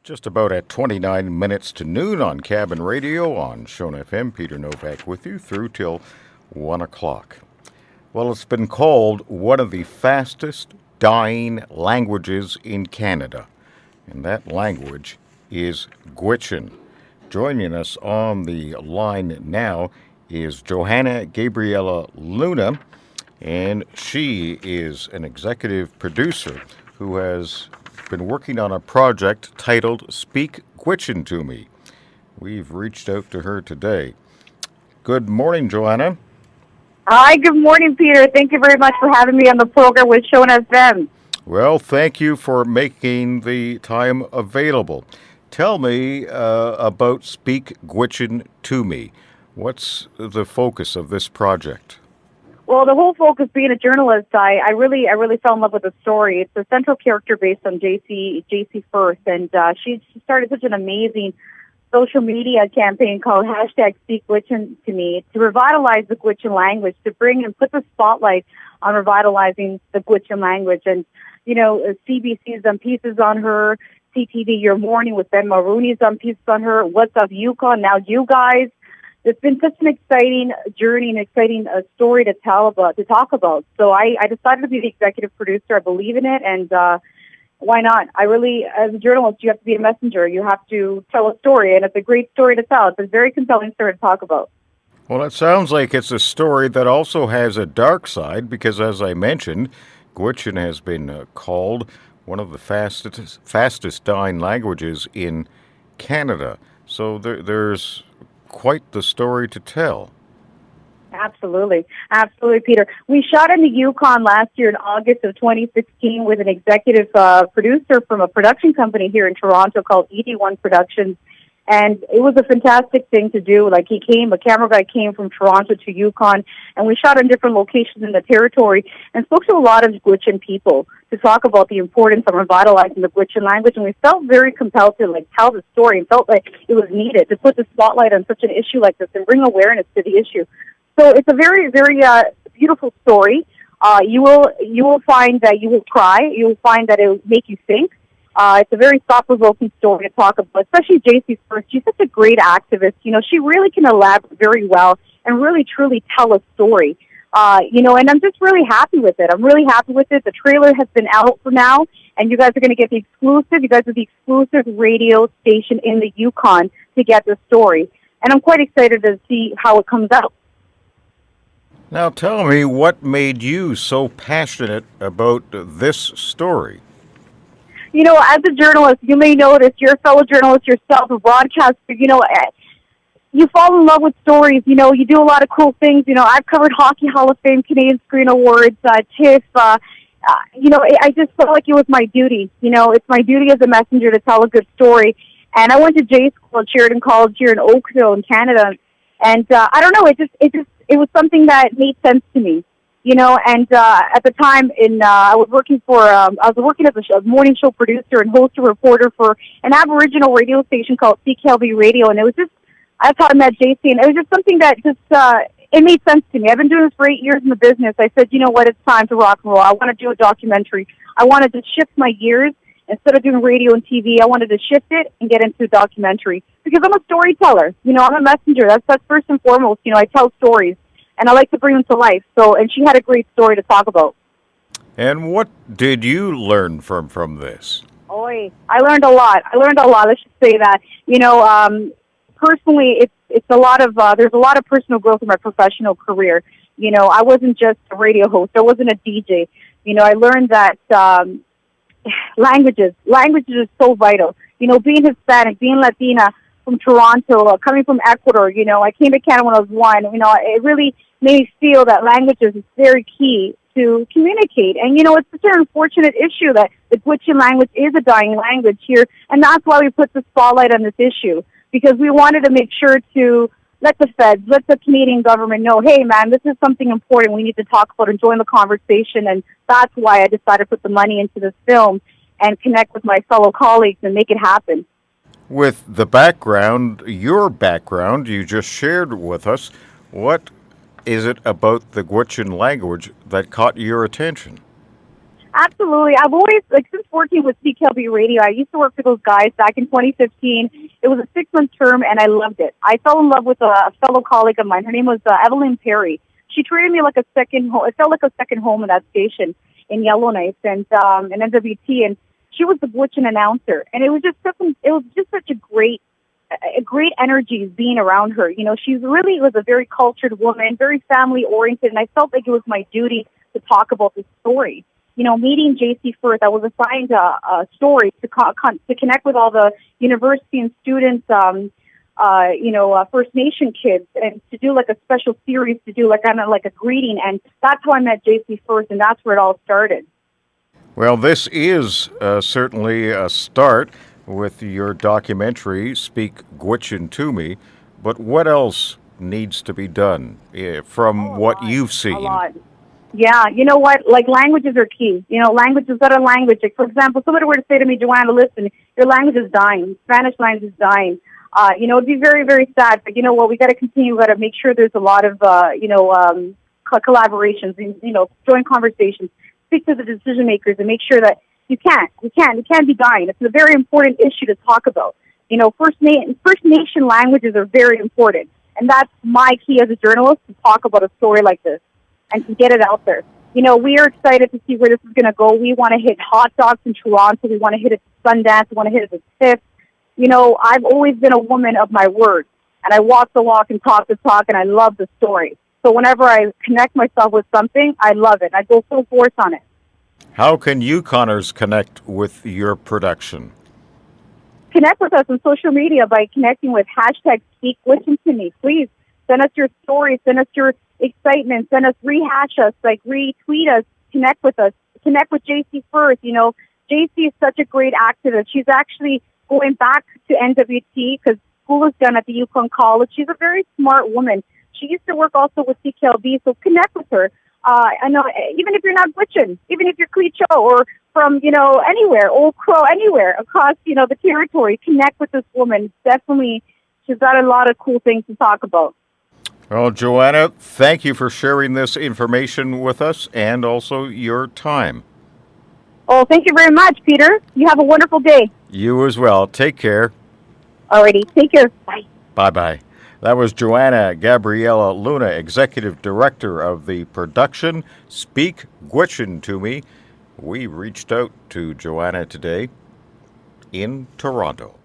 Just about at 29 minutes to noon on Cabin Radio on CHON FM. Peter Novak with you through till 1 o'clock. Well, it's been called one of the fastest dying languages in Canada, and that language is Gwitchin. Joining us on the line now is Johanna Gabriella Luna, and she is an executive producer who has been working on a project titled Speak Gwich'in To Me. We've reached out to her today. Good morning, Johanna. Hi, good morning, Peter. Thank you very much for having me on the program with CHON FM. Well, thank you for making the time available. Tell me about Speak Gwich'in To Me. What's the focus of this project? Well, the whole focus being a journalist, I really fell in love with the story. It's a central character based on JC Firth, and she started such an amazing social media campaign called #Speak Gwich'in To Me to revitalize the Gwitchin language, to bring and put the spotlight on revitalizing the Gwitchin language. And, you know, CBC's done pieces on her, CTV Your Morning with Ben Mulrooney's done pieces on her, What's Up Yukon, now you guys. It's been such an exciting journey, an exciting story to talk about. So I decided to be the executive producer. I believe in it, and why not? As a journalist, you have to be a messenger. You have to tell a story, and it's a great story to tell. It's a very compelling story to talk about. Well, it sounds like it's a story that also has a dark side because, as I mentioned, Gwitchin has been called one of the fastest dying languages in Canada. So there's quite the story to tell. Absolutely, Peter. We shot in the Yukon last year in August of 2016 with an executive producer from a production company here in Toronto called ED1 Productions, and it was a fantastic thing to do. Like a camera guy came from Toronto to Yukon, and we shot in different locations in the territory and spoke to a lot of Gwitchin people to talk about the importance of revitalizing the Gwitchin language, and we felt very compelled to tell the story and felt like it was needed to put the spotlight on such an issue like this and bring awareness to the issue. So it's a very, very beautiful story. You will find that you will cry. You will find that it will make you think. It's a very thought-provoking story to talk about, especially JC First. She's such a great activist. You know, she really can elaborate very well and really, truly tell a story. And I'm just really happy with it. I'm really happy with it. The trailer has been out for now, and you guys are going to get the exclusive. You guys are the exclusive radio station in the Yukon to get the story. And I'm quite excited to see how it comes out. Now tell me, what made you so passionate about this story? You know, as a journalist, you may notice, you're a fellow journalist yourself, a broadcaster, you fall in love with stories. You know, you do a lot of cool things. You know, I've covered Hockey Hall of Fame, Canadian Screen Awards, TIFF. I just felt like it was my duty. You know, it's my duty as a messenger to tell a good story. And I went to J School at Sheridan College here in Oakville in Canada. And I don't know, it was something that made sense to me. You know, and at the time, I was working as a morning show producer and host and reporter for an Aboriginal radio station called CKLB Radio, and it was just, that's how I met JC, and it was just something that it made sense to me. I've been doing this for 8 years in the business. I said, you know what, it's time to rock and roll. I want to do a documentary. I wanted to shift my gears. Instead of doing radio and TV, I wanted to shift it and get into a documentary because I'm a storyteller. You know, I'm a messenger. That's first and foremost. You know, I tell stories. And I like to bring them to life. So, and she had a great story to talk about. And what did you learn from this? I learned a lot. Let's just say that. You know, personally, it's a lot of there's a lot of personal growth in my professional career. You know, I wasn't just a radio host. I wasn't a DJ. You know, I learned that languages are so vital. You know, being Hispanic, being Latina, from Toronto, coming from Ecuador, you know, I came to Canada when I was 1. You know, it really made me feel that languages is very key to communicate. And, you know, it's such an unfortunate issue that the Gwitchin language is a dying language here, and that's why we put the spotlight on this issue, because we wanted to make sure to let the feds, let the Canadian government know, hey, man, this is something important we need to talk about and join the conversation, and that's why I decided to put the money into this film and connect with my fellow colleagues and make it happen. With your background you just shared with us, what is it about the Gwitchin language that caught your attention? Absolutely. I've always, like, since working with CKLB Radio, I used to work for those guys back in 2015. It was a 6-month term, and I loved it. I fell in love with a fellow colleague of mine. Her name was Evelyn Perry. She treated me like a second home. It felt like a second home in that station in Yellowknife and NWT, and she was the Gwitchin announcer. And it was just such a great energy being around her. You know, she really was a very cultured woman, very family oriented, and I felt like it was my duty to talk about this story. You know, meeting JC Firth, I was assigned a story to connect with all the university and students, First Nation kids, and to do like a special series, to do like kind of like a greeting, and that's how I met JC Firth, and that's where it all started. Well, this is certainly a start with your documentary, Speak Gwich'in To Me, but what else needs to be done from what you've seen? A lot. Yeah, you know what? Like, languages are key. You know, languages that are language. Like, for example, somebody were to say to me, Johanna, listen, your language is dying. Spanish language is dying. It'd be very, very sad. But you know what? We got to continue. We got to make sure there's a lot of, collaborations, joint conversations. Speak to the decision makers and make sure that you can't be dying. It's a very important issue to talk about. You know, First Nation languages are very important. And that's my key as a journalist, to talk about a story like this and to get it out there. You know, we are excited to see where this is going to go. We want to hit hot dogs in Toronto. We want to hit it to Sundance. We want to hit it to TIFF. You know, I've always been a woman of my word, and I walk the walk and talk the talk, and I love the story. So whenever I connect myself with something, I love it. I go full force on it. How can Yukoners connect with your production? Connect with us on social media by connecting with hashtag Speak Gwich'in To Me. Please send us your stories, send us your excitement, send us, rehash us, like retweet us, connect with us, connect with JC Firth. You know, JC is such a great activist. She's actually going back to NWT because school is done at the Yukon College. She's a very smart woman. She used to work also with CKLB, so connect with her. I know, even if you're not Gwitchin, even if you're Clecho or from, anywhere, Old Crow, anywhere across, the territory, connect with this woman. Definitely, she's got a lot of cool things to talk about. Well, Johanna, thank you for sharing this information with us and also your time. Oh, thank you very much, Peter. You have a wonderful day. You as well. Take care. Alrighty. Take care. Bye. Bye-bye. That was Johanna Gabriella Luna, Executive Director of the production Speak Gwich'in To Me. We reached out to Johanna today in Toronto.